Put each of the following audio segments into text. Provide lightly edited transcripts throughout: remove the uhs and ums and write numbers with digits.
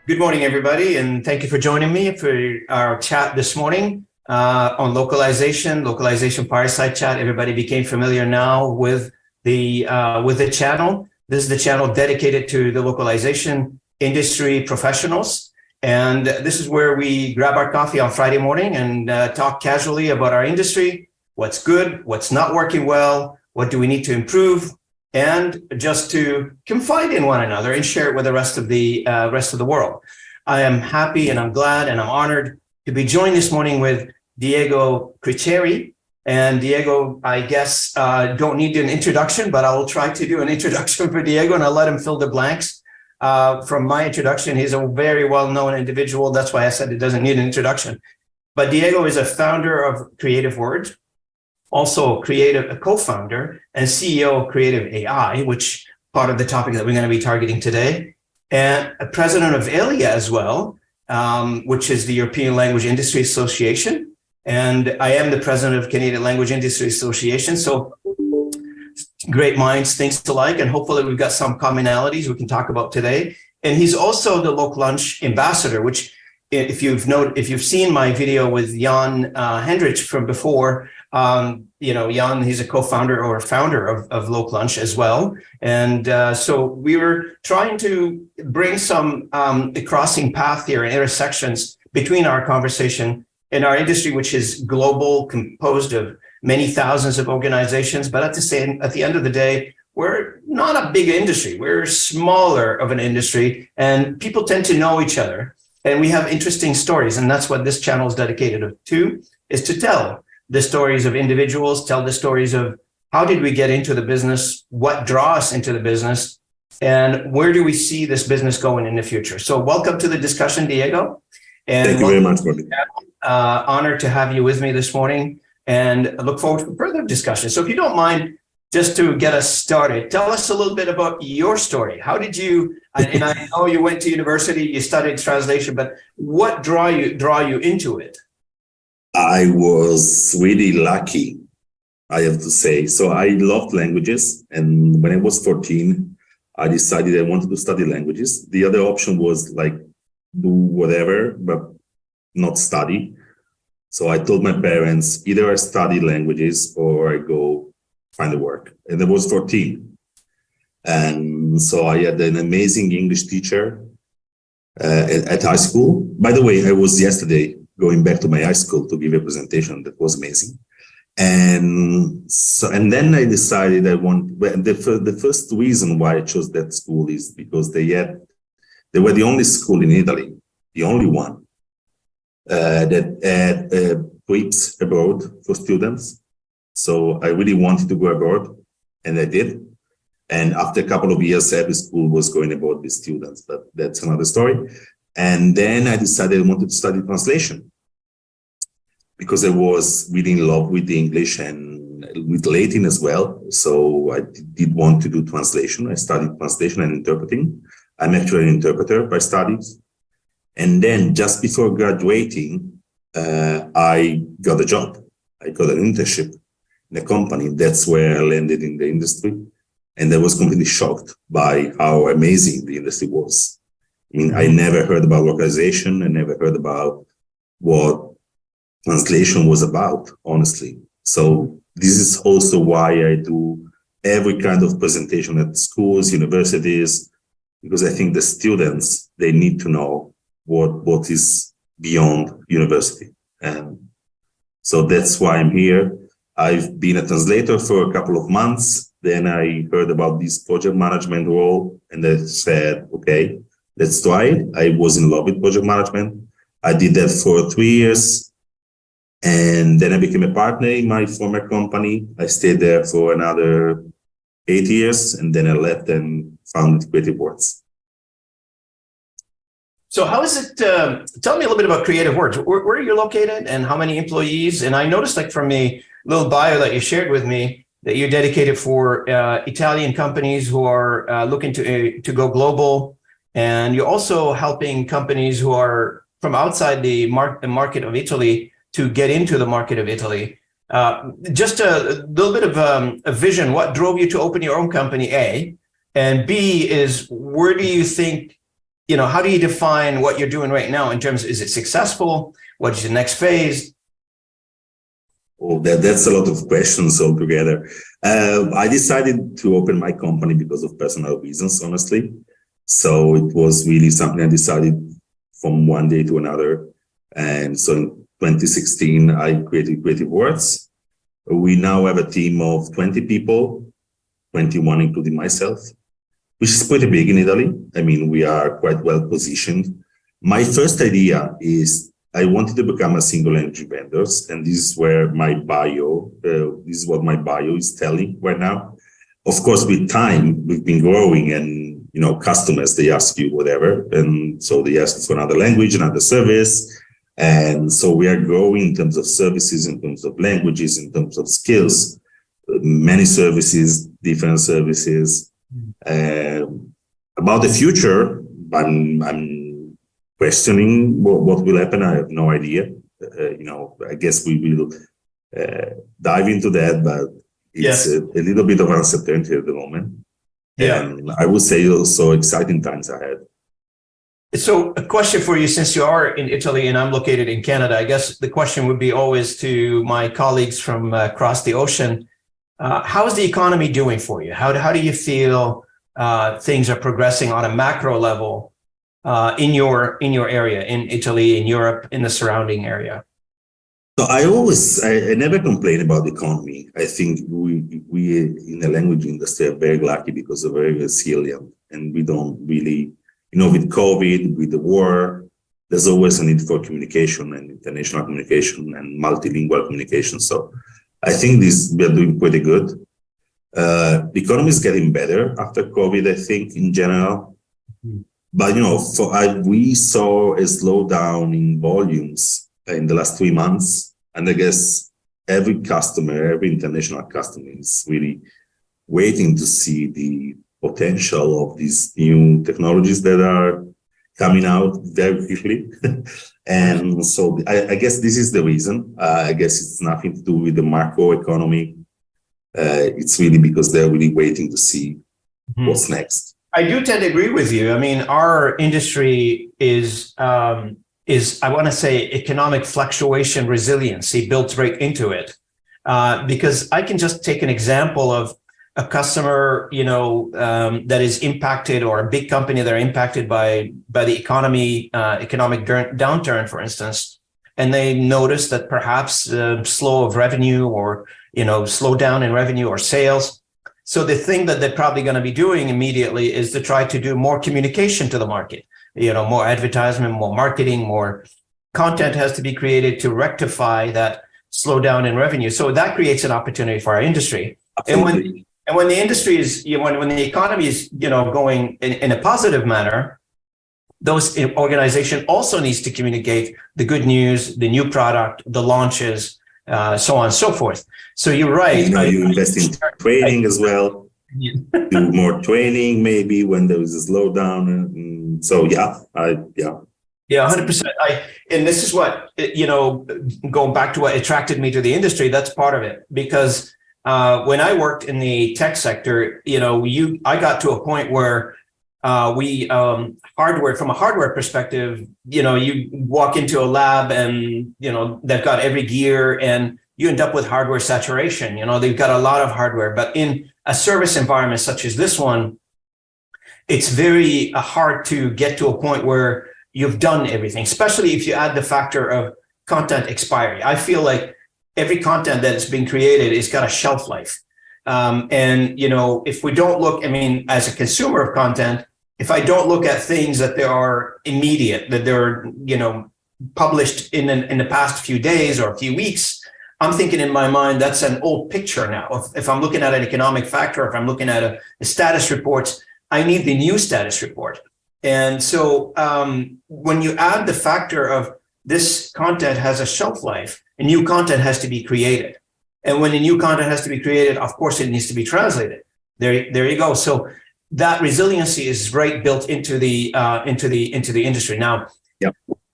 Good morning, everybody, and thank you for joining me for our chat this morning on localization fireside chat. Everybody became familiar now with the channel. This is the channel dedicated to the localization industry professionals, and this is where we grab our coffee on Friday morning and talk casually about our industry, what's good, what's not working well, what do we need to improve, and just to confide in one another and share it with the rest of the world. I am happy and I'm glad and I'm honored to be joined this morning with Diego Cresceri. And Diego, I guess, don't need an introduction, but I will try to do an introduction for Diego and I'll let him fill the blanks. From my introduction, he's a very well-known individual. That's why I said it doesn't need an introduction. But Diego is a founder of Creative Words, also a co-founder and CEO of Creative AI, which part of the topic that we're going to be targeting today, and a president of ELIA as well, which is the European Language Industry Association. And I am the president of Canadian Language Industry Association. So great minds, things alike, and hopefully we've got some commonalities we can talk about today. And he's also the Loc Lunch ambassador, which if you've seen my video with Jan Hendrich from before, Jan, he's a co-founder or founder of Loc Lunch as well. And so we were trying to bring some crossing path here and intersections between our conversation and our industry, which is global, composed of many thousands of organizations. But at the end of the day, we're not a big industry. We're smaller of an industry, and people tend to know each other. And we have interesting stories, and that's what this channel is dedicated to, is to tell the stories of individuals, tell the stories of how did we get into the business, what draw us into the business, and where do we see this business going in the future. So welcome to the discussion, Diego. And thank you very much, Bobby. Honored to have you with me this morning, and I look forward to further discussion. So if you don't mind, just to get us started, tell us a little bit about your story. How did you, and I know you went to university, you studied translation, but what draw you into it? I was really lucky, I have to say. So I loved languages. And when I was 14, I decided I wanted to study languages. The other option was like do whatever, but not study. So I told my parents, either I study languages or I go find a work. And I was 14. And so I had an amazing English teacher at high school. By the way, I was yesterday going back to my high school to give a presentation that was amazing. And then I decided the first reason why I chose that school is because they were the only school in Italy, the only one that had trips abroad for students. So I really wanted to go abroad, and I did. And after a couple of years, every school was going abroad with students, but that's another story. And then I decided I wanted to study translation because I was really in love with English and with Latin as well. So I did want to do translation. I studied translation and interpreting. I'm actually an interpreter by studies. And then just before graduating, I got a job. I got an internship in a company. That's where I landed in the industry. And I was completely shocked by how amazing the industry was. I mean, I never heard about localization. I never heard about what translation was about, honestly. So this is also why I do every kind of presentation at schools, universities, because I think the students, they need to know what is beyond university. And so that's why I'm here. I've been a translator for a couple of months. Then I heard about this project management role, and I said, okay, let's try it. I was in love with project management. I did that for 3 years. And then I became a partner in my former company. I stayed there for another 8 years, and then I left and founded Creative Words. So how is it, tell me a little bit about Creative Words. Where are you located and how many employees? And I noticed like from a little bio that you shared with me that you're dedicated for Italian companies who are looking to go global. And you're also helping companies who are from outside the market of Italy to get into the market of Italy. Just a little bit of a vision, what drove you to open your own company, A? And B is, where do you think, how do you define what you're doing right now in terms of, is it successful? What is the next phase? Oh, that's a lot of questions altogether. I decided to open my company because of personal reasons, honestly. So it was really something I decided from one day to another. And so in 2016, I created Creative Words. We now have a team of 20 people, 21 including myself, which is pretty big in Italy. I mean, we are quite well positioned. My first idea is I wanted to become a single language vendor, and this is where my bio, this is what my bio is telling right now. Of course, with time, we've been growing, and customers, they ask you whatever, and so they ask for another language, another service, and so we are growing in terms of services, in terms of languages, in terms of skills, many services, different services. About the future, I'm questioning what will happen. I have no idea. I guess we will dive into that, but it's a little bit of uncertainty at the moment. Yeah. And I would say also exciting times ahead. So a question for you, since you are in Italy and I'm located in Canada, I guess the question would be always to my colleagues from across the ocean. How is the economy doing for you? How do you feel things are progressing on a macro level in your area, in Italy, in Europe, in the surrounding area? So I never complain about the economy. I think we in the language industry are very lucky because we're very resilient, and we don't really, with COVID, with the war, there's always a need for communication and international communication and multilingual communication. So I think we are doing pretty good. The economy is getting better after COVID, I think, in general. But, we saw a slowdown in volumes in the last 3 months. And I guess every international customer is really waiting to see the potential of these new technologies that are coming out very quickly. And so I guess this is the reason. I guess it's nothing to do with the macro economy. It's really because they're really waiting to see what's next. I do tend to agree with you. I mean, our industry is I want to say, economic fluctuation resiliency built right into it. Because I can just take an example of a customer, that is impacted, or a big company that are impacted by the economic downturn, for instance, and they notice that perhaps slow of revenue, or slow down in revenue or sales. So the thing that they're probably going to be doing immediately is to try to do more communication to the market, more advertisement, more marketing, more content has to be created to rectify that slowdown in revenue. So that creates an opportunity for our industry. Absolutely. And when the industry is, when the economy is, going in a positive manner, those organization also needs to communicate the good news, the new product, the launches, so on and so forth. So you're right. You invest in training as well. Do more training maybe when there is a slowdown. So yeah, 100%. And this is what, going back to what attracted me to the industry, that's part of it. Because when I worked in the tech sector, I got to a point where from a hardware perspective, you walk into a lab and, they've got every gear, and you end up with hardware saturation. They've got a lot of hardware, but in a service environment such as this one, it's very hard to get to a point where you've done everything, especially if you add the factor of content expiry. I feel like every content that's been created has got a shelf life. And, if we don't look, as a consumer of content, if I don't look at things that they are immediate, that they're, published in the past few days or a few weeks, I'm thinking in my mind, that's an old picture now. If I'm looking at an economic factor, if I'm looking at a status reports, I need the new status report. And so when you add the factor of this content has a shelf life, and new content has to be created. And when a new content has to be created, of course, it needs to be translated. There you go. So that resiliency is right built into the industry. Now,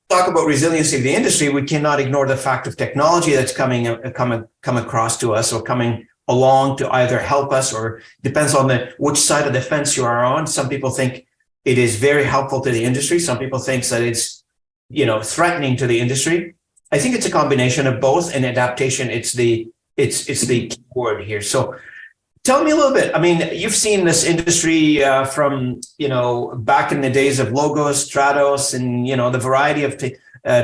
talk about resiliency of the industry, we cannot ignore the fact of technology that's come across to us, or coming along to either help us, or depends on which side of the fence you are on. Some people think it is very helpful to the industry. Some people think that it's, threatening to the industry. I think it's a combination of both, and adaptation. It's the key word here. So tell me a little bit. I mean, you've seen this industry from, back in the days of Logos, Stratos, and, the variety of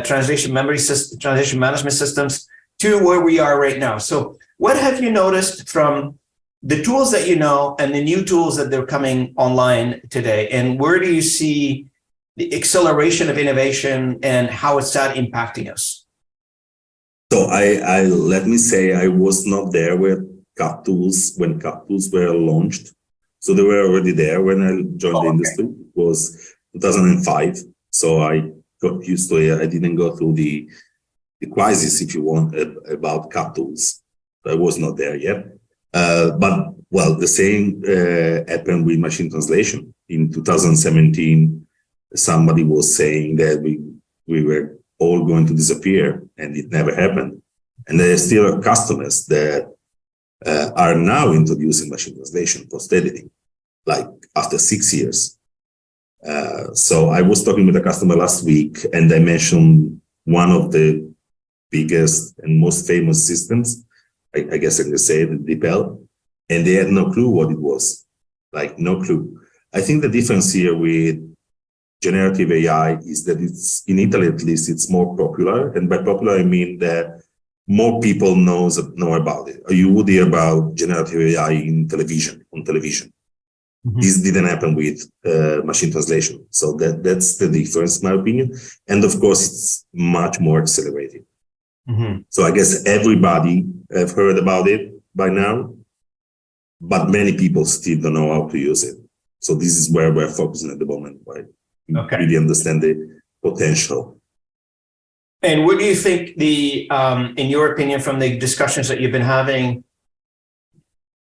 translation management systems to where we are right now. So what have you noticed from the tools that you know and the new tools that they're coming online today? And where do you see the acceleration of innovation and how is that impacting us? So I let me say I was not there with CAP tools when CAP tools were launched. So they were already there when I joined the industry. It was 2005. So I got used to it. I didn't go through the crisis, if you want, about CAP tools. I was not there yet. But the same happened with machine translation. In 2017, somebody was saying that we were all going to disappear, and it never happened. And there are still customers that are now introducing machine translation post-editing, like after 6 years. So I was talking with a customer last week, and I mentioned one of the biggest and most famous systems, I guess I can say it, DeepL, and they had no clue what it was, like no clue. I think the difference here with generative AI is that it's, in Italy at least, it's more popular. And by popular, I mean that more people know about it. You would hear about generative AI on television. Mm-hmm. This didn't happen with machine translation. So that's the difference, in my opinion. And of course, it's much more accelerated. Mm-hmm. So I guess everybody have heard about it by now, but many people still don't know how to use it. So this is where we're focusing at the moment, right? Okay. Really understand the potential. And what do you think in your opinion, from the discussions that you've been having,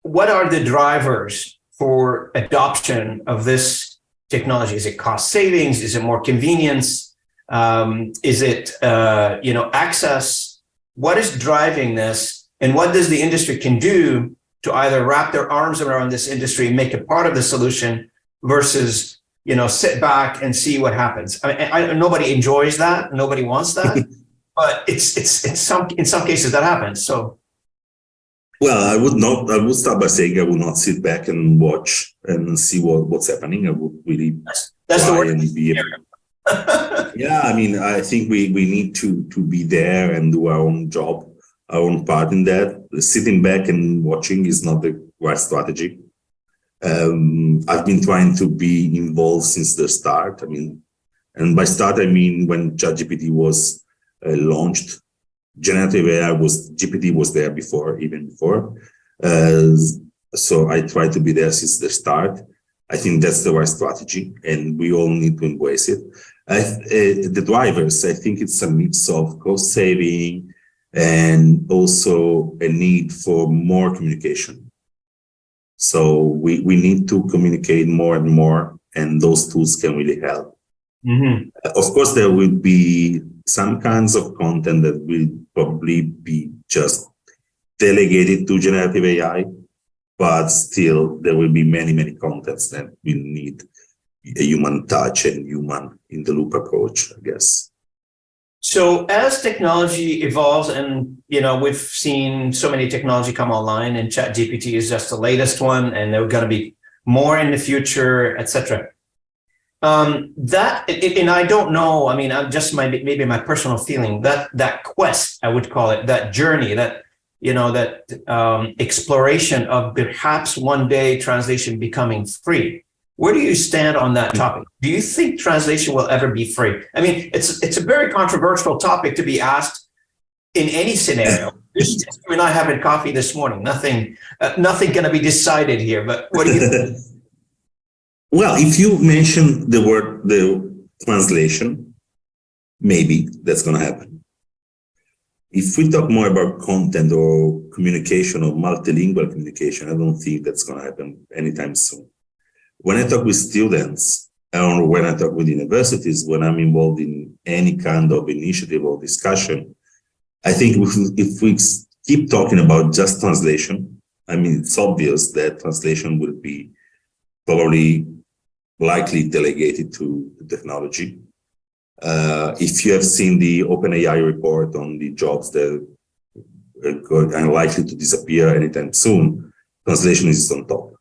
what are the drivers for adoption of this technology? Is it cost savings? Is it more convenience? Is it, access? What is driving this? And what does the industry can do to either wrap their arms around this industry and make it part of the solution versus sit back and see what happens? I mean, nobody enjoys that. Nobody wants that, but it's in some cases that happens. So, well, I would start by saying I would not sit back and watch and see what's happening. I would really that's the word. Yeah, I mean, I think we need to be there and do our own job, our own part in that. Sitting back and watching is not the right strategy. I've been trying to be involved since the start. I mean, and by start, I mean when Chatgpt was launched, generative AI GPT was there even before. So I try to be there since the start. I think that's the right strategy, and we all need to embrace it. The drivers, I think it's a mix of cost saving and also a need for more communication. So we need to communicate more and more, and those tools can really help. Mm-hmm. Of course, there will be some kinds of content that will probably be just delegated to generative AI, but still there will be many, many contents that will need a human touch and human in the loop approach, I guess. So as technology evolves, and we've seen so many technology come online, and Chatgpt is just the latest one, and there are going to be more in the future, etc. And I don't know. I mean, I'm just maybe my personal feeling that quest, I would call it, that journey, that exploration of perhaps one day translation becoming free. Where do you stand on that topic? Do you think translation will ever be free? I mean, it's a very controversial topic to be asked in any scenario. This is just you and I having coffee this morning. Nothing going to be decided here. But what do you think? Well, if you mention the translation, maybe that's going to happen. If we talk more about content or communication or multilingual communication, I don't think that's going to happen anytime soon. When I talk with students or when I talk with universities, when I'm involved in any kind of initiative or discussion, I think if we keep talking about just translation, I mean, it's obvious that translation will be probably likely delegated to technology. If you have seen the OpenAI report on the jobs that are unlikely to disappear anytime soon, translation is on top,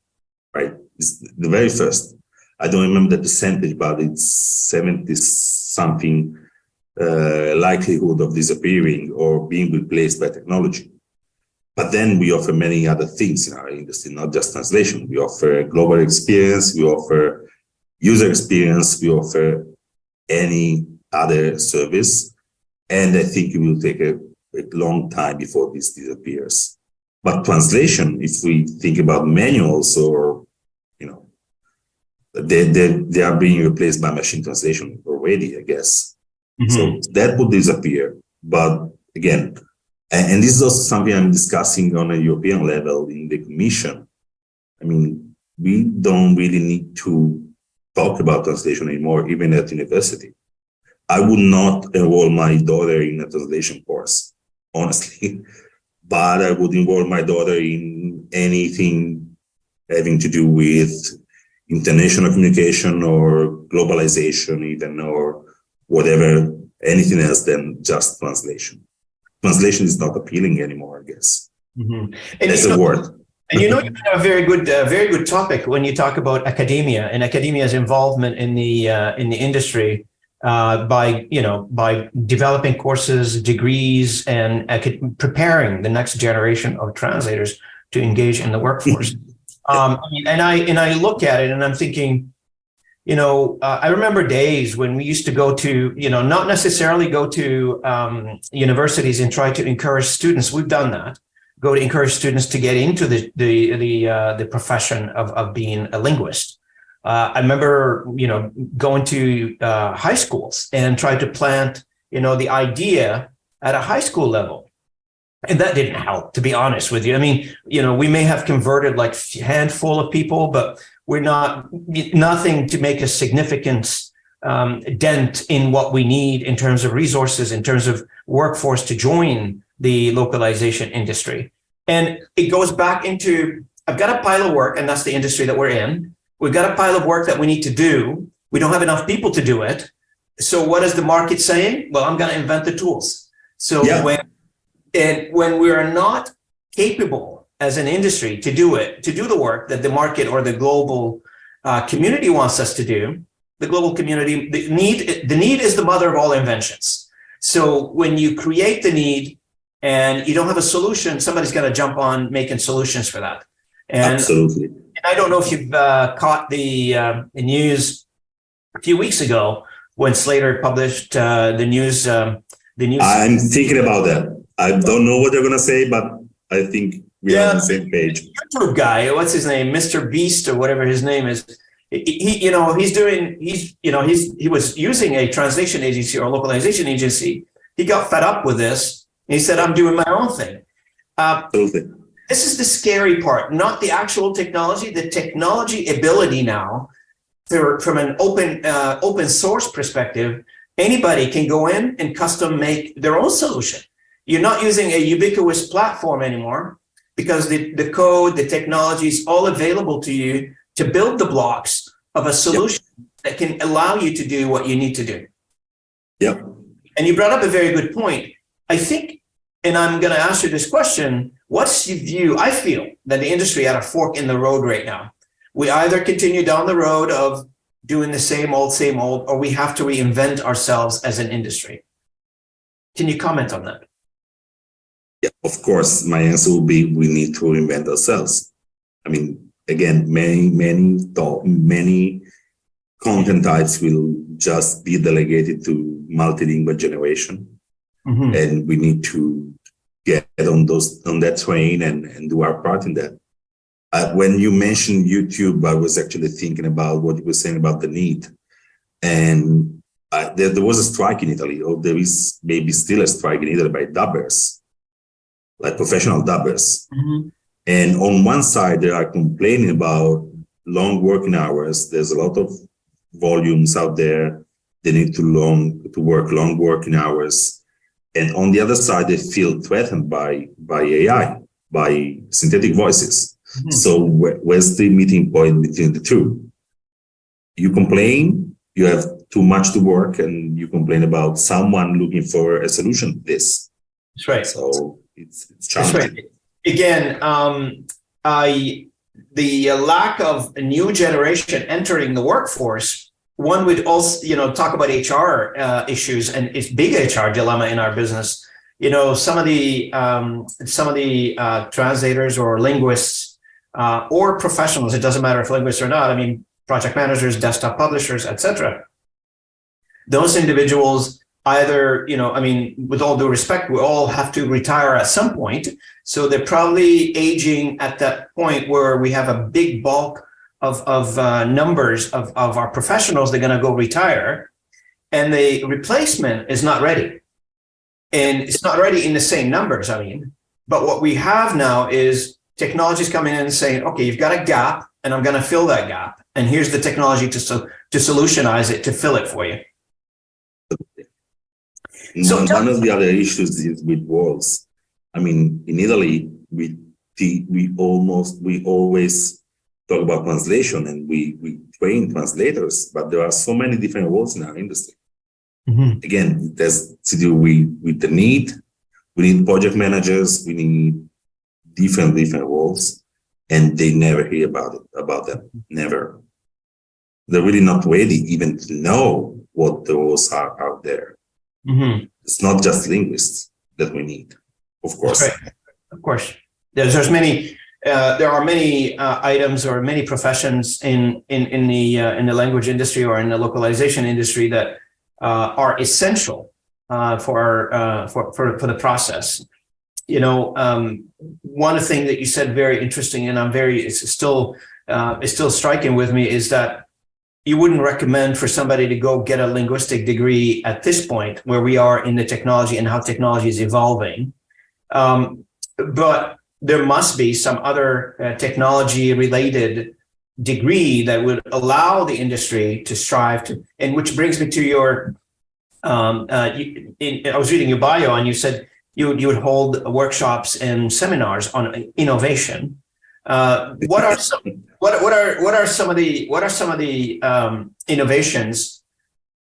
right? It's the very first. I don't remember the percentage, but it's 70 something likelihood of disappearing or being replaced by technology. But then we offer many other things in our industry, not just translation. We offer global experience, we offer user experience, we offer any other service. And I think it will take a long time before this disappears. But translation, if we think about manuals or, they are being replaced by machine translation already, I guess. So that would disappear. But again, and this is also something I'm discussing on a European level in the Commission. I mean, we don't really need to talk about translation anymore, even at university. I would not enroll my daughter in a translation course, honestly, but I would enroll my daughter in anything having to do with international communication or globalization even, or whatever, anything else than just translation. Translation is not appealing anymore, I guess. As a word. And you have a very good topic when you talk about academia and academia's involvement in the industry by developing courses, degrees, and preparing the next generation of translators to engage in the workforce. And I look at it and I'm thinking, I remember days when we used to go to, not necessarily go to universities and try to encourage students. We've done that. Go to encourage students to get into the profession of being a linguist. I remember, going to high schools and try to plant, the idea at a high school level. And that didn't help, to be honest with you. I mean, we may have converted like a handful of people, but we're nothing to make a significant dent in what we need in terms of resources, in terms of workforce to join the localization industry. And it goes back into, I've got a pile of work, and that's the industry that we're in. We've got a pile of work that we need to do. We don't have enough people to do it. So what is the market saying? Well, I'm going to invent the tools. So when we are not capable as an industry to do the work that the market or the global community wants us to do, the global community, the need is the mother of all inventions. So when you create the need and you don't have a solution, somebody's got to jump on making solutions for that. And, absolutely. And I don't know if you've caught the news a few weeks ago when Slater published the news. I'm thinking about that. I don't know what they're going to say, but I think we are on the same page. YouTube guy, what's his name? Mr. Beast or whatever his name is. He was using a translation agency or a localization agency. He got fed up with this. And he said, I'm doing my own thing. Absolutely. This is the scary part, not the actual technology, the technology ability now. From an open source perspective, anybody can go in and custom make their own solution. You're not using a ubiquitous platform anymore because the code, the technology is all available to you to build the blocks of a solution that can allow you to do what you need to do. Yep. And you brought up a very good point. I think, and I'm going to ask you this question, what's your view? I feel that the industry at a fork in the road right now. We either continue down the road of doing the same old, or we have to reinvent ourselves as an industry. Can you comment on that? Yeah, of course, my answer will be we need to reinvent ourselves. I mean, again, many content types will just be delegated to multilingual generation. Mm-hmm. And we need to get on that train and do our part in that. When you mentioned YouTube, I was actually thinking about what you were saying about the need. And there was a strike in Italy, or there is maybe still a strike in Italy by dubbers, like professional dubbers. Mm-hmm. And on one side, they are complaining about long working hours. There's a lot of volumes out there. They need to work long working hours. And on the other side, they feel threatened by AI, by synthetic voices. Mm-hmm. So where's the meeting point between the two? you complain, you have too much to work, and you complain about someone looking for a solution to this. That's right. So it's challenging. That's right. Again, the lack of a new generation entering the workforce, one would also, talk about HR issues, and it's big HR dilemma in our business. Some of the translators or linguists or professionals, it doesn't matter if linguists or not, project managers, desktop publishers, etc. Those individuals either, with all due respect, we all have to retire at some point. So they're probably aging at that point where we have a big bulk of numbers of our professionals. They're going to go retire, and the replacement is not ready. And it's not ready in the same numbers, but what we have now is technologies coming in and saying, okay, you've got a gap, and I'm going to fill that gap. And here's the technology to solutionize it, to fill it for you. So one of the other issues is with walls. In Italy, we always talk about translation, and we train translators, but there are so many different roles in our industry. Mm-hmm. Again, it has to do with the need. We need project managers. We need different roles, and they never hear about them. Never. They're really not ready even to know what the roles are out there. Mm-hmm. It's not just linguists that we need, of course. Right. Of course, there's many. There are many items or many professions in the language industry or in the localization industry that are essential for the process. One thing that you said very interesting, and it's still striking with me, is that you wouldn't recommend for somebody to go get a linguistic degree at this point where we are in the technology and how technology is evolving. But there must be some other technology related degree that would allow the industry to strive to, and which brings me to your, I was reading your bio, and you said you would hold workshops and seminars on innovation. What are some of the innovations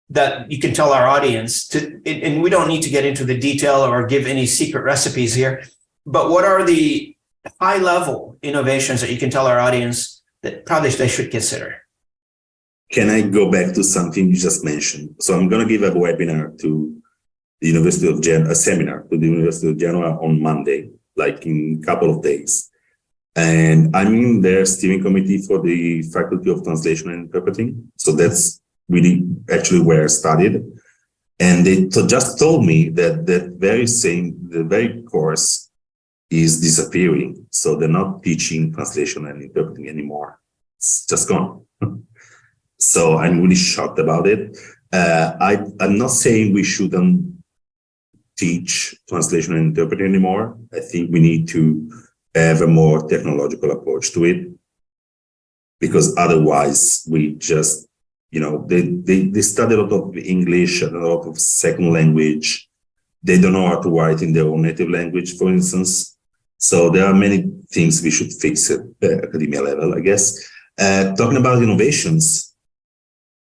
that you can tell our audience and we don't need to get into the detail or give any secret recipes here, but what are the high level innovations that you can tell our audience that probably they should consider? Can I go back to something you just mentioned? So I'm going to give a webinar to the University of Genoa, a seminar to the University of Genoa on Monday, like in a couple of days. And I'm in their steering committee for the Faculty of Translation and Interpreting. So that's really actually where I studied. And they just told me that the very course is disappearing. So they're not teaching translation and interpreting anymore. It's just gone. So I'm really shocked about it. I'm not saying we shouldn't teach translation and interpreting anymore. I think we need to have a more technological approach to it, because otherwise we just, they study a lot of English and a lot of second language. They don't know how to write in their own native language, for instance. So there are many things we should fix at the academia level, I guess. Talking about innovations,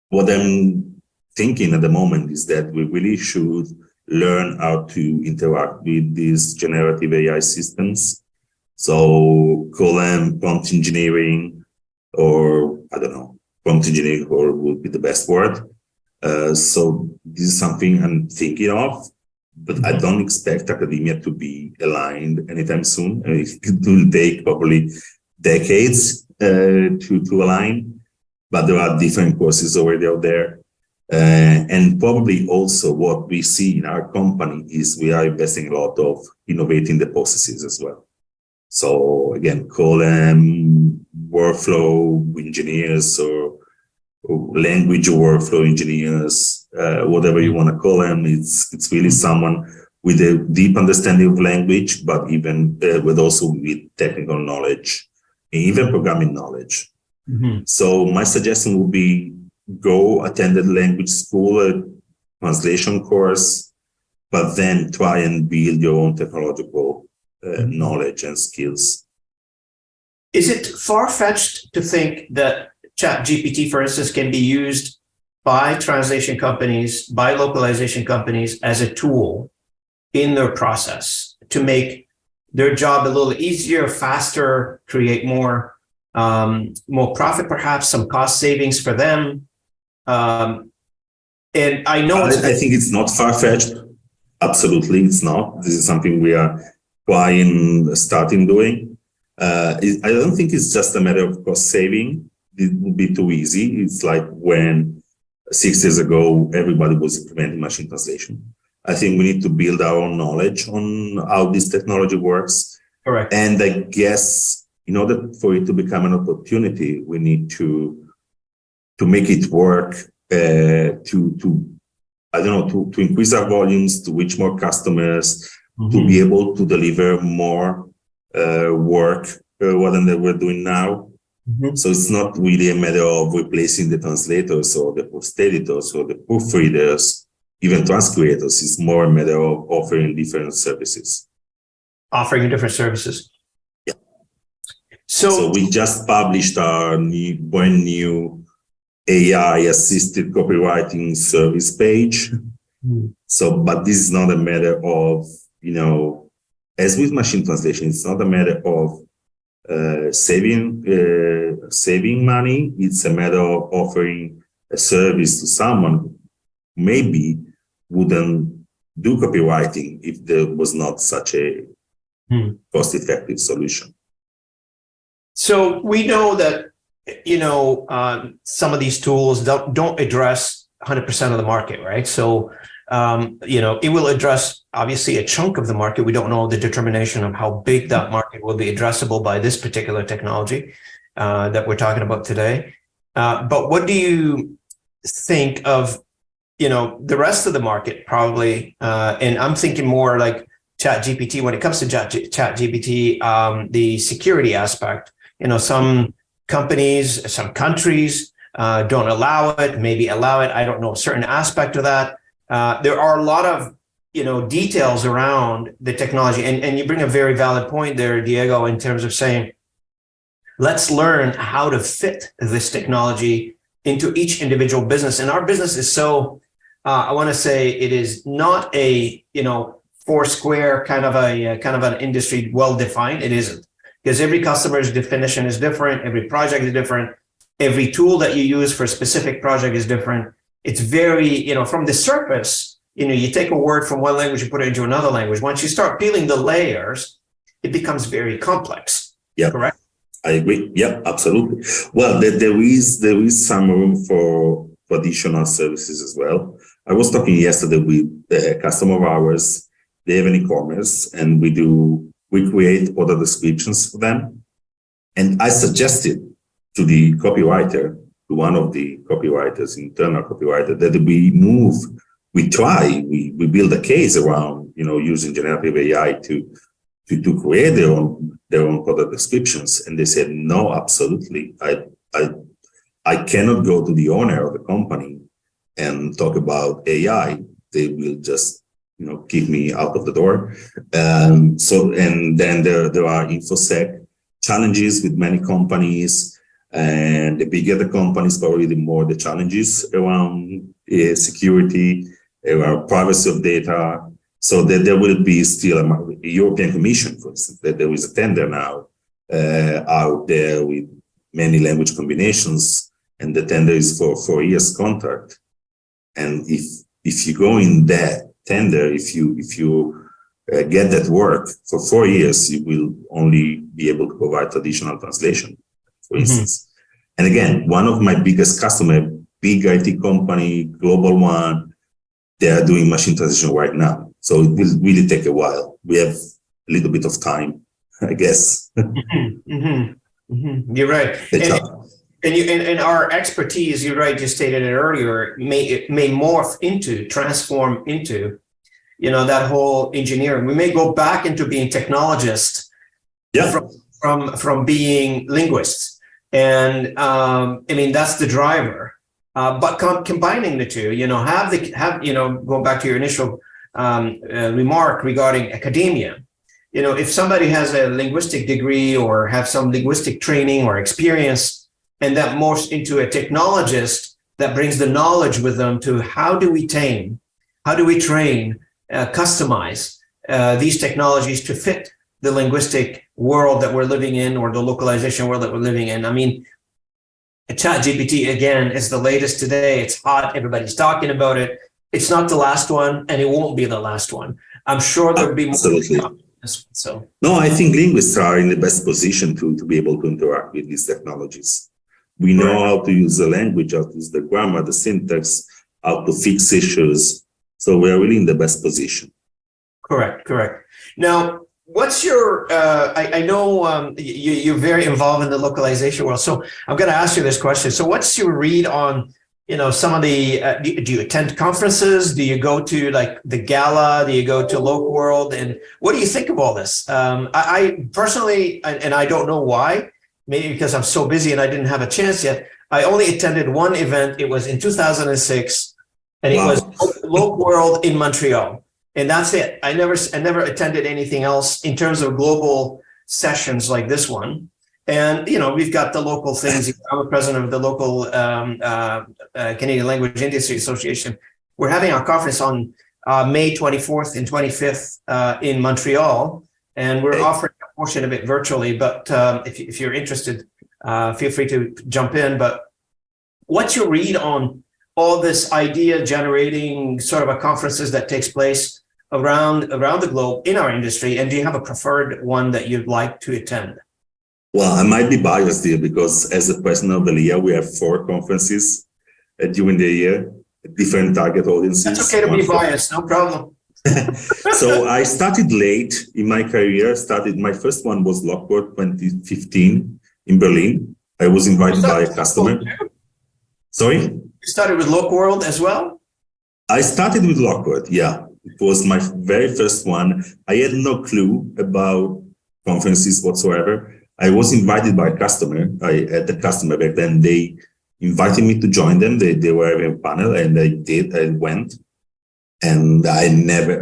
what I'm thinking at the moment is that we really should learn how to interact with these generative AI systems. So call them prompt engineering, or I don't know, prompt engineering would be the best word. So this is something I'm thinking of, but I don't expect academia to be aligned anytime soon. It will take probably decades to align, but there are different courses already out there. And probably also what we see in our company is we are investing a lot of innovating the processes as well. So again, call them workflow engineers or language workflow engineers, whatever you want to call them. It's really someone with a deep understanding of language, but even with also with technical knowledge, and even programming knowledge. Mm-hmm. So my suggestion would be go attend a language school, a translation course, but then try and build your own technological knowledge and skills. Is it far-fetched to think that Chatgpt, for instance, can be used by translation companies, by localization companies as a tool in their process to make their job a little easier, faster, create more profit, perhaps some cost savings for them. And I know I think it's not far-fetched. Absolutely, it's not. This is something we are starting doing. I don't think it's just a matter of cost saving. It would be too easy. It's like when 6 years ago, everybody was implementing machine translation. I think we need to build our own knowledge on how this technology works. Correct. And I guess in order for it to become an opportunity, we need to make it work, to increase our volumes, to reach more customers, to be able to deliver more work than they were doing now. So it's not really a matter of replacing the translators or the post editors or the proofreaders, even transcriptors. It's more a matter of offering different services. Offering different services. Yeah. So we just published our brand new AI-assisted copywriting service page. So, but this is not a matter of, as with machine translation, it's not a matter of saving money. It's a matter of offering a service to someone who maybe wouldn't do copywriting if there was not such a cost-effective solution. So we know that some of these tools don't address 100% of the market, right? So it will address obviously a chunk of the market. We don't know the determination of how big that market will be addressable by this particular technology that we're talking about today. But what do you think of, the rest of the market probably? And I'm thinking more like Chatgpt. When it comes to Chatgpt, the security aspect, some companies, some countries don't allow it, maybe allow it. I don't know a certain aspect of that. There are a lot of details around the technology, and you bring a very valid point there, Diego, in terms of saying, let's learn how to fit this technology into each individual business. And our business is so, I want to say, it is not a four square kind of an industry well defined. It isn't, because every customer's definition is different, every project is different, every tool that you use for a specific project is different. It's very, from the surface, you take a word from one language, you put it into another language. Once you start peeling the layers, it becomes very complex. Yeah, correct? I agree. Yeah, absolutely. Well, there is some room for additional services as well. I was talking yesterday with a customer of ours. They have an e-commerce, and we create order descriptions for them. And I suggested to the copywriter, to one of the copywriters, internal copywriter, that we build a case around, using generative AI to create their own product descriptions. And they said, no, absolutely. I cannot go to the owner of the company and talk about AI. They will just, kick me out of the door. And then there are InfoSec challenges with many companies. And the bigger the companies, probably the more the challenges around security, around privacy of data. So that there will be still a European Commission, for instance, that there is a tender now out there with many language combinations, and the tender is for 4 years contract. And if you go in that tender, if you get that work for 4 years, you will only be able to provide traditional translation, for instance. And again, one of my biggest customers, big IT company, global one, they are doing machine translation right now. So it will really take a while. We have a little bit of time, I guess. You're right. And our expertise, you're right, you stated it earlier, may transform into, that whole engineering. We may go back into being technologists from being linguists. And that's the driver. But combining the two, going back to your initial remark regarding academia, if somebody has a linguistic degree or have some linguistic training or experience, and that morphs into a technologist that brings the knowledge with them to how do we train, customize these technologies to fit the linguistic world that we're living in, or the localization world that we're living in. I mean, Chatgpt, again, is the latest today. It's hot. Everybody's talking about it. It's not the last one, and it won't be the last one. I'm sure there'll be more. Absolutely. So no, I think linguists are in the best position to be able to interact with these technologies. We know how to use the language, how to use the grammar, the syntax, how to fix issues. So we are really in the best position. Correct. Now, what's your, I know you're very involved in the localization world, so I'm going to ask you this question. So what's your read on, some of the, do you attend conferences? Do you go to like the gala? Do you go to Loc World? And what do you think of all this? I personally, and I don't know why, maybe because I'm so busy and I didn't have a chance yet, I only attended one event. It was in 2006, and it was Loc World in Montreal. And that's it. I never attended anything else in terms of global sessions like this one. And, we've got the local things. I'm a president of the local Canadian Language Industry Association. We're having our conference on May 24th and 25th in Montreal. And we're offering a portion of it virtually. But if you're interested, feel free to jump in. But what's your read on all this idea generating sort of a conferences that takes place around the globe in our industry? And do you have a preferred one that you'd like to attend? Well, I might be biased here because as the president of ELIA, we have 4 conferences during the year, different target audiences. That's okay to be biased, no problem. So I started late in my career. My first one was Loc World 2015 in Berlin. I was invited by a customer. Sorry? You started with Loc World as well? I started with Loc World, yeah. It was my very first one. I had no clue about conferences whatsoever. I was invited by a customer. I had the customer back then. They invited me to join them. They were having a panel, and I did. I went, and I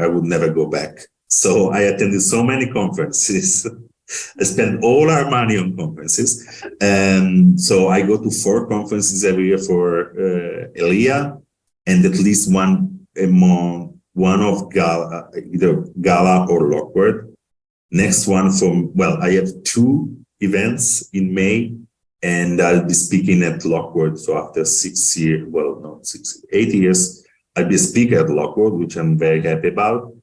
would never go back. So I attended so many conferences. I spent all our money on conferences, and so I go to 4 conferences every year for ELIA, and at least one of Gala, either Gala or Loc World. Next one I have 2 events in May, and I'll be speaking at Loc World. So after 8 years, I'll be a speaker at Loc World, which I'm very happy about.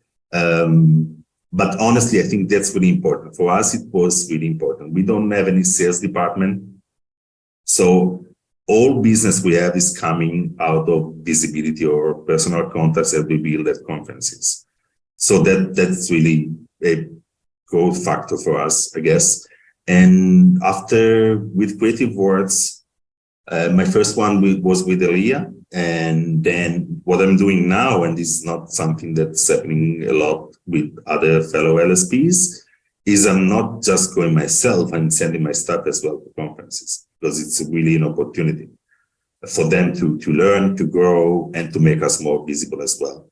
But honestly, I think that's really important. For us, it was really important. We don't have any sales department. So all business we have is coming out of visibility or personal contacts that we build at conferences. So that's really a growth factor for us, I guess. And after, with Creative Words, my first one was with ELIA. And then what I'm doing now, and this is not something that's happening a lot with other fellow LSPs, is I'm not just going myself, I'm sending my staff as well to conferences, because it's really an opportunity for them to learn, to grow, and to make us more visible as well.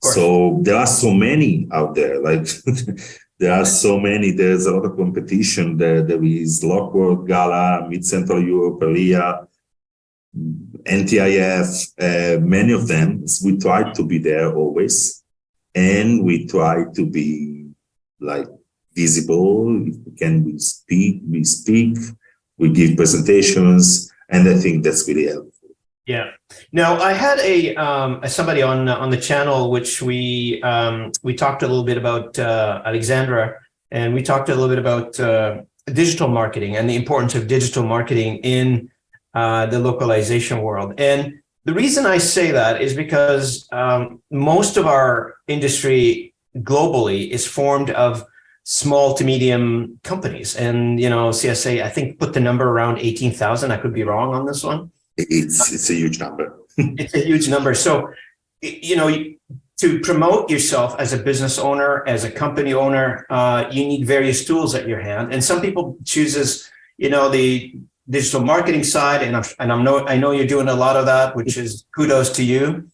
So there are so many out there, like there are so many, there's a lot of competition. There is Loc World, Gala, Mid-Central Europe, ELIA, NTIF, many of them. We try to be there always, and we try to be like visible. If we can, we speak, we give presentations, and I think that's really helpful. Yeah. Now, I had somebody on the channel, which we talked a little bit about Alexandra, and we talked a little bit about digital marketing and the importance of digital marketing in the localization world. And the reason I say that is because most of our industry globally is formed of small to medium companies. And, CSA, I think, put the number around 18,000. I could be wrong on this one. It's a huge number. It's a huge number. So, to promote yourself as a business owner, as a company owner, you need various tools at your hand. And some people chooses, the digital marketing side, and I know you're doing a lot of that, which is kudos to you.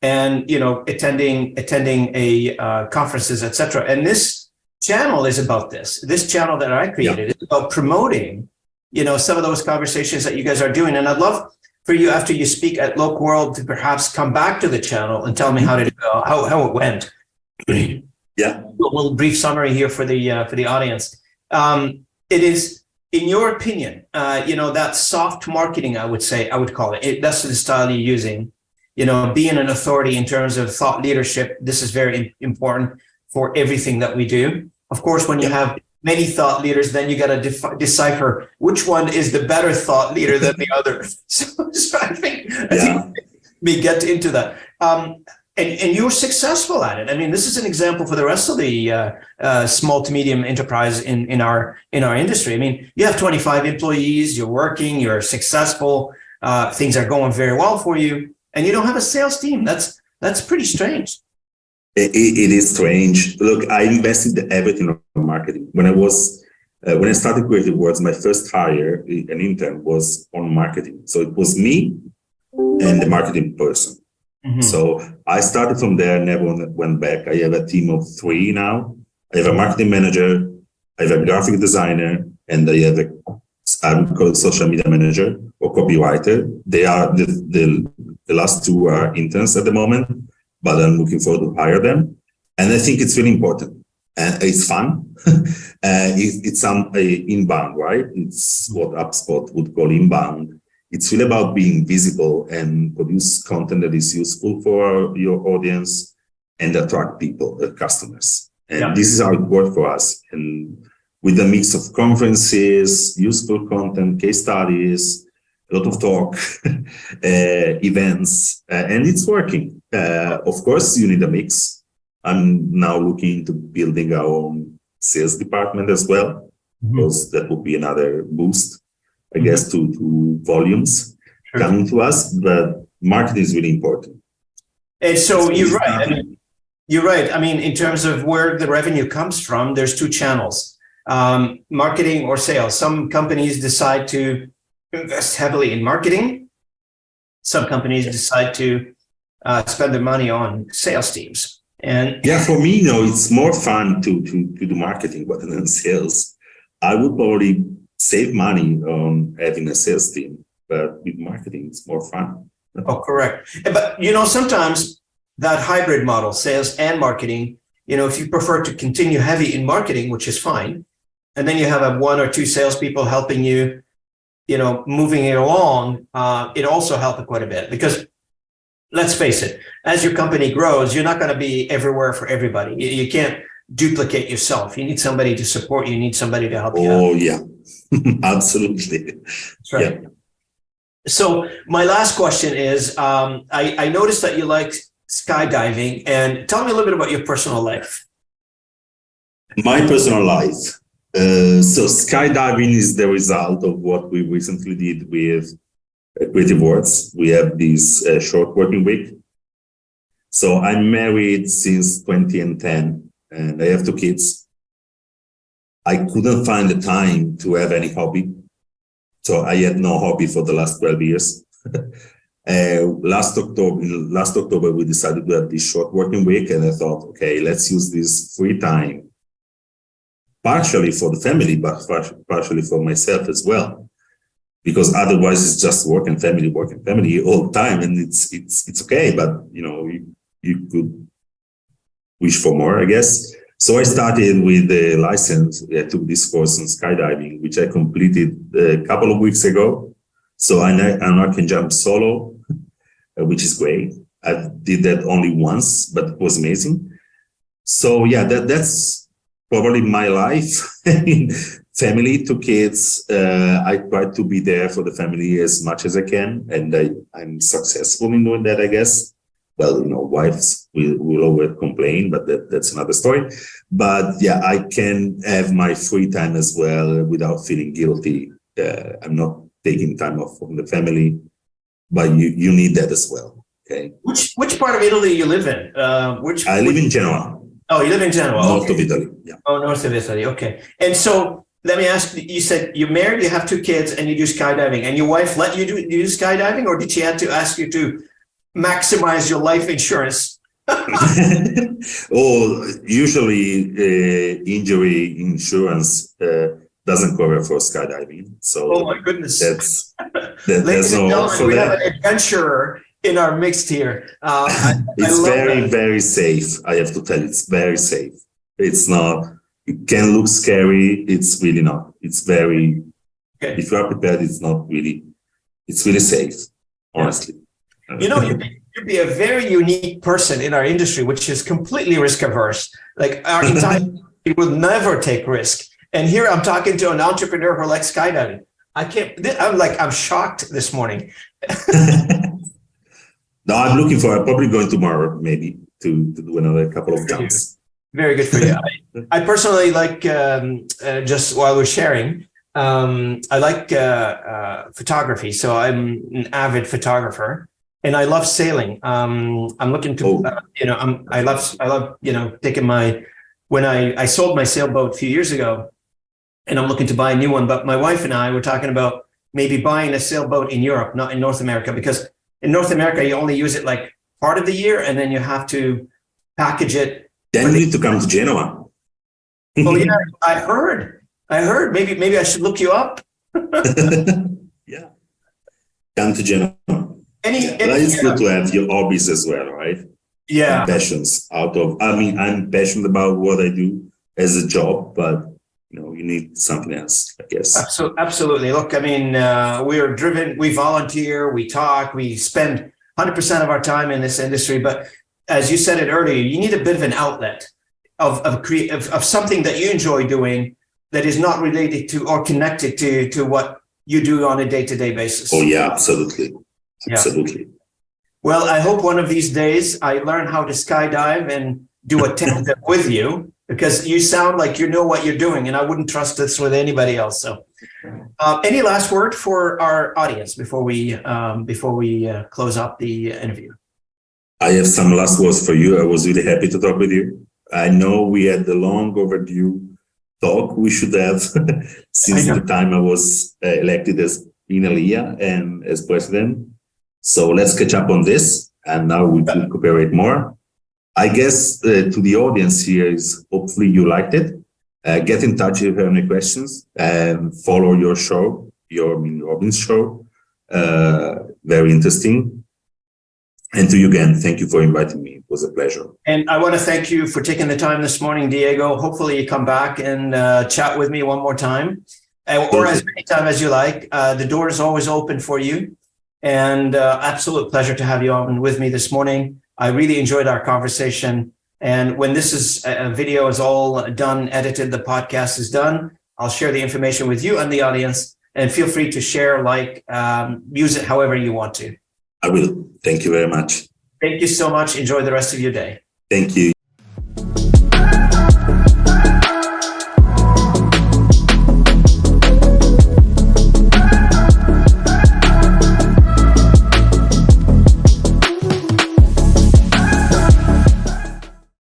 And attending a conferences, etc. And this channel is about this. This channel that I created is about promoting some of those conversations that you guys are doing. And I'd love for you, after you speak at Loc World, to perhaps come back to the channel and tell me how it went. Yeah. A little brief summary here for the audience. It is, in your opinion, that soft marketing, I would call it. That's the style you're using. Being an authority in terms of thought leadership. This is very important for everything that we do. Of course, when you have many thought leaders, then you got to decipher which one is the better thought leader than the other. So I think we get into that. And you're successful at it. I mean, this is an example for the rest of the small to medium enterprise in our industry. I mean, you have 25 employees, you're working, you're successful, things are going very well for you, and you don't have a sales team. That's pretty strange. It is strange. Look, I invested everything on marketing. When I started Creative Words, my first hire, an intern, was on marketing. So it was me and the marketing person. Mm-hmm. So I started from there, never went back. I have a team of 3 now. I have a marketing manager, I have a graphic designer, and I have I would call it social media manager or copywriter. They are the last 2 are interns at the moment, but I'm looking forward to hire them. And I think it's really important. And it's fun. It's inbound, right? It's what HubSpot would call inbound. It's really about being visible and produce content that is useful for your audience and attract people, customers. And this is how it worked for us. And with the mix of conferences, useful content, case studies, a lot of talk, events, and it's working. Of course, you need a mix. I'm now looking into building our own sales department as well, because that would be another boost, I guess, to volumes coming to us. But marketing is really important. And so you're right. You're right. I mean, in terms of where the revenue comes from, there's 2 channels, marketing or sales. Some companies decide to invest heavily in marketing. Some companies decide to spend their money on sales teams. And for me, it's more fun to do marketing rather than sales. I would probably save money on having a sales team, but with marketing, it's more fun. Oh, correct. But, sometimes that hybrid model, sales and marketing, if you prefer to continue heavy in marketing, which is fine, and then you have 1 or 2 salespeople helping you, moving it along, it also helps quite a bit. Because let's face it, as your company grows, you're not going to be everywhere for everybody. You can't duplicate yourself. You need somebody to support you. You need somebody to help you out. Oh, yeah. Absolutely. That's right. Yeah. So my last question is, I noticed that you like skydiving, and tell me a little bit about your personal life. My personal life. So skydiving is the result of what we recently did with Creative Words. We have this short working week. So I'm married since 2010, and I have 2 kids. I couldn't find the time to have any hobby. So I had no hobby for the last 12 years. Last October, we decided to have this short working week, and I thought, okay, let's use this free time, partially for the family, but partially for myself as well. Because otherwise it's just work and family all the time. And it's okay, but you could wish for more, I guess. So I started with the license. I took this course on skydiving, which I completed a couple of weeks ago. So I now can jump solo, which is great. I did that only once, but it was amazing. So that's probably my life. Family, 2 kids. I try to be there for the family as much as I can, and I'm successful in doing that, I guess. Well, wives will always complain, but that's another story. But yeah, I can have my free time as well without feeling guilty. I'm not taking time off from the family, but you need that as well. Okay. Which part of Italy you live in? I live in Genoa. Oh, you live in Genoa. North of Italy. Yeah. Oh, north of Italy. Okay. And so let me ask, you said you're married, you have 2 kids, and you do skydiving, and your wife let you do skydiving, or did she have to ask you to maximize your life insurance? Usually injury insurance doesn't cover for skydiving. So Oh my goodness. there's Ladies and no gentlemen, for we have that. an adventurer in our mix here. I It's love very, that. very safe. I have to tell you, it's very safe. It's not, it can look scary. It's really not. It's very, Okay. if you are prepared, it's not really, it's really safe, honestly. You know, you'd be a very unique person in our industry, which is completely risk averse. Like our entire industry will never take risk. And here I'm talking to an entrepreneur who likes skydiving. I'm shocked this morning. No, I'm probably going tomorrow, maybe, to do another couple of jumps. Very good for you. I personally like, just while we're sharing, I like photography. So I'm an avid photographer. And I love sailing. I'm looking to, I love, taking when I sold my sailboat a few years ago, and I'm looking to buy a new one. But my wife and I were talking about maybe buying a sailboat in Europe, not in North America, because in North America, you only use it like part of the year, and then you have to package it. Then you need to come to Genoa. Oh yeah, I heard. Maybe I should look you up. Yeah, come to Genoa. It's good to have your hobbies as well, right? Yeah. And passions I'm passionate about what I do as a job, but you need something else, I guess. Absolutely. Look, I mean, we are driven, we volunteer, we talk, we spend 100% of our time in this industry. But as you said it earlier, you need a bit of an outlet of something that you enjoy doing that is not related to or connected to what you do on a day-to-day basis. Oh yeah, absolutely. Absolutely. Yeah. Well, I hope one of these days I learn how to skydive and do a tandem with you, because you sound like you know what you're doing, and I wouldn't trust this with anybody else. So, any last word for our audience before we close up the interview? I have some last words for you. I was really happy to talk with you. I know we had the long overdue talk we should have since the time I was elected as in ELIA and as president. So let's catch up on this, and now we will cooperate more. I guess to the audience here is hopefully you liked it. Get in touch if you have any questions, and follow your show, Robin's show. Very interesting. And to you again, thank you for inviting me. It was a pleasure. And I want to thank you for taking the time this morning, Diego. Hopefully you come back and chat with me one more time, or as many times as you like. The door is always open for you. And absolute pleasure to have you on with me this morning. I really enjoyed our conversation. And when this video is all done, edited, the podcast is done, I'll share the information with you and the audience. And feel free to share, use it however you want to. I will. Thank you very much. Thank you so much. Enjoy the rest of your day. Thank you.